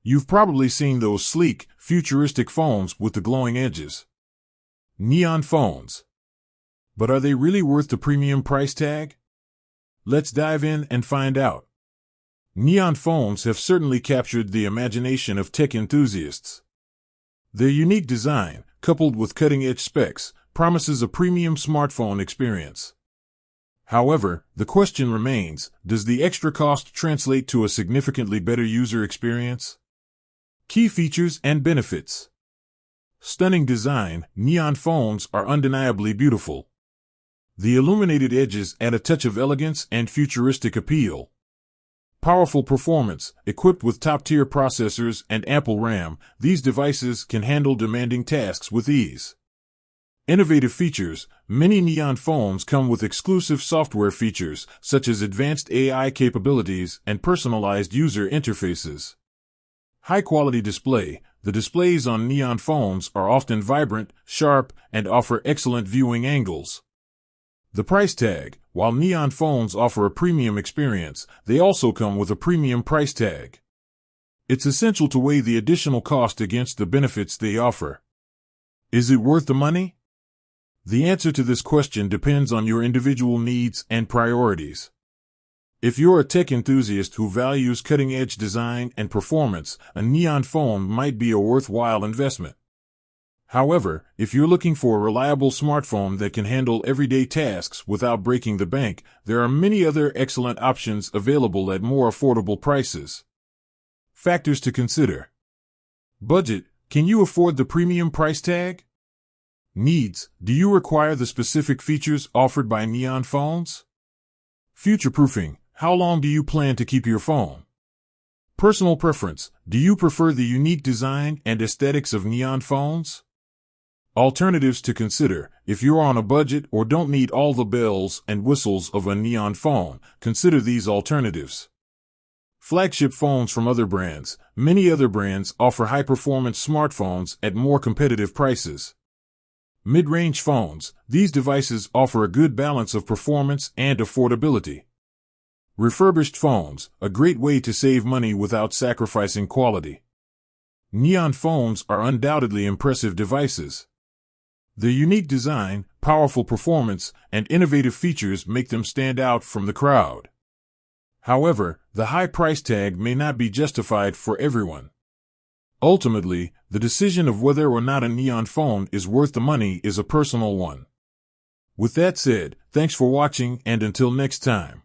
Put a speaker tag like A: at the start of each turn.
A: You've probably seen those sleek, futuristic phones with the glowing edges. Neon phones. But are they really worth the premium price tag? Let's dive in and find out. Neon phones have certainly captured the imagination of tech enthusiasts. Their unique design, coupled with cutting-edge specs, promises a premium smartphone experience. However, the question remains, does the extra cost translate to a significantly better user experience? Key features and benefits. Stunning design, neon phones are undeniably beautiful. The illuminated edges add a touch of elegance and futuristic appeal. Powerful performance, equipped with top-tier processors and ample RAM, these devices can handle demanding tasks with ease. Innovative features, many neon phones come with exclusive software features, such as advanced AI capabilities and personalized user interfaces. High-quality display, the displays on neon phones are often vibrant, sharp, and offer excellent viewing angles. The price tag, while neon phones offer a premium experience, they also come with a premium price tag. It's essential to weigh the additional cost against the benefits they offer. Is it worth the money? The answer to this question depends on your individual needs and priorities. If you're a tech enthusiast who values cutting-edge design and performance, a neon phone might be a worthwhile investment. However, if you're looking for a reliable smartphone that can handle everyday tasks without breaking the bank, there are many other excellent options available at more affordable prices. Factors to consider. Budget, can you afford the premium price tag? Needs, do you require the specific features offered by neon phones? Future-proofing, how long do you plan to keep your phone? Personal preference, do you prefer the unique design and aesthetics of neon phones? Alternatives to consider, if you're on a budget or don't need all the bells and whistles of a neon phone, consider these alternatives. Flagship phones from other brands. Many other brands offer high-performance smartphones at more competitive prices. Mid-range phones, these devices offer a good balance of performance and affordability. Refurbished phones, a great way to save money without sacrificing quality. Neon phones are undoubtedly impressive devices. Their unique design, powerful performance, and innovative features make them stand out from the crowd. However, the high price tag may not be justified for everyone. Ultimately, the decision of whether or not a neon phone is worth the money is a personal one. With that said, thanks for watching, and until next time.